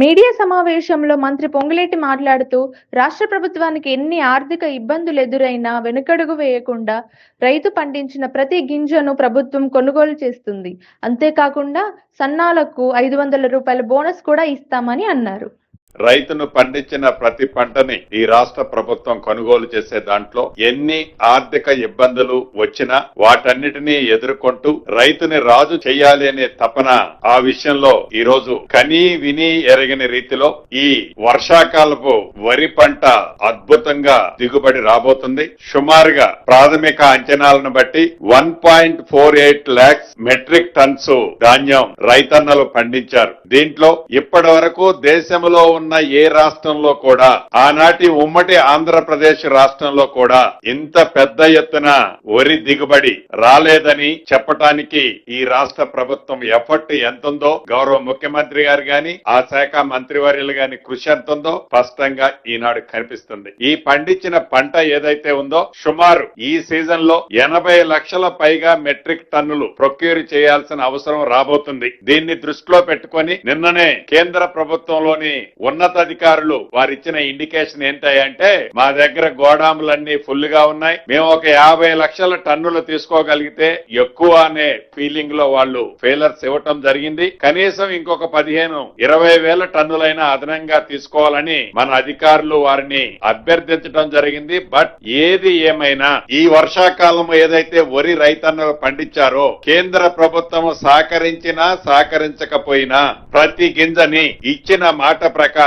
Media సమావేశంలో మంత్రి పొంగులేటి మాట్లాడుతూ, రాష్ట్ర ప్రభుత్వానికి ఎన్ని ఆర్థిక ఇబ్బందులు ఎదురైనా వెనుకడుగు వేయకుండా రైతు పండించిన ప్రతి గింజను ప్రభుత్వం కొనుగోలు చేస్తుంది. అంతేకాకుండా సన్నాలకు రూ. 500 బోనస్ కూడా ఇస్తామని అన్నారు. రైతును పండించిన ప్రతి పంటని ఈ రాష్ట్ర ప్రభుత్వం కొనుగోలు చేసే దాంట్లో ఎన్ని ఆర్థిక ఇబ్బందులు వచ్చినా వాటన్నిటినీ ఎదుర్కొంటూ రైతుని రాజు చేయాలి అనే తపన ఆ విషయంలో ఈ రోజు కనీ విని ఎరగని రీతిలో ఈ వర్షాకాలపు వరి పంట అద్భుతంగా దిగుబడి రాబోతుంది. సుమారుగా ప్రాథమిక అంచనాలను బట్టి 1.48 lakhs మెట్రిక్ టన్స్ ధాన్యం రైతన్నలు పండించారు. దీంట్లో ఇప్పటి వరకు దేశంలో ఉన్న ఏ రాష్ట్రంలో కూడా ఆనాటి ఉమ్మడి ఆంధ్రప్రదేశ్ రాష్ట్రంలో కూడా ఇంత పెద్ద ఎత్తున వరి దిగుబడి రాలేదని చెప్పటానికి ఈ రాష్ట్ర ప్రభుత్వం ఎఫర్ట్ ఎంతుందో గౌరవ ముఖ్యమంత్రి గారు గాని ఆ శాఖ మంత్రివర్యులు గాని కృషి ఎంతుందో స్పష్టంగా ఈనాడు కనిపిస్తుంది. ఈ పండించిన పంట ఏదైతే ఉందో సుమారు ఈ సీజన్ లో 80 లక్షల పైగా మెట్రిక్ టన్నులు ప్రొక్యూర్ చేయాల్సిన అవసరం రాబోతుంది. దీన్ని దృష్టిలో పెట్టుకొని నిన్ననే కేంద్ర ప్రభుత్వంలోని ఉన్నతాధికారులు వారిచ్చిన ఇండికేషన్ ఏంటంటే మా దగ్గర గోడాములన్నీ ఫుల్ గా ఉన్నాయి, మేము ఒక 50 లక్షల టన్నులు తీసుకోగలిగితే ఎక్కువ అనే ఫీలింగ్ లో వాళ్ళు ఫెయిలర్స్ ఇవ్వటం జరిగింది. కనీసం ఇంకొక 15-20 వేల టన్నులైనా అదనంగా తీసుకోవాలని మన అధికారులు వారిని అభ్యర్థించడం జరిగింది. బట్ ఏది ఏమైనా ఈ వర్షాకాలం ఏదైతే వరి రైతన్నలు పండించారో కేంద్ర ప్రభుత్వం సహకరించినా సహకరించకపోయినా ప్రతి గింజని ఇచ్చిన మాట ప్రకారం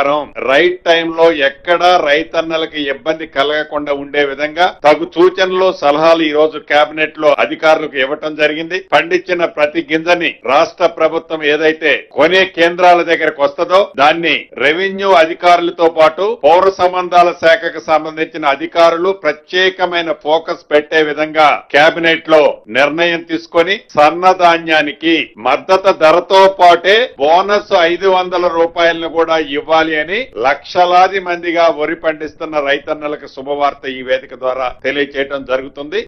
రైట్ టైంలో ఎక్కడా రైతన్నలకి ఇబ్బంది కలగకుండా ఉండే విధంగా తగు సూచనలు సలహాలు ఈ రోజు కేబినెట్ లో అధికారులకు ఇవ్వటం జరిగింది. పండించిన ప్రతి గింజని రాష్ట్ర ప్రభుత్వం ఏదైతే కొనే కేంద్రాల దగ్గరకు వస్తుందో దాన్ని రెవెన్యూ అధికారులతో పాటు పౌర సంబంధాల శాఖకు సంబంధించిన అధికారులు ప్రత్యేకమైన ఫోకస్ పెట్టే విధంగా కేబినెట్ లో నిర్ణయం తీసుకొని సన్నధాన్యానికి మద్దతు ధరతో పాటే బోనస్ 500 రూపాయలను కూడా ఇవ్వాలి అని లక్షలాది మందిగా వరి పండిస్తున్న రైతన్నలకు శుభవార్త ఈ వేదిక ద్వారా తెలియజేయడం జరుగుతుంది.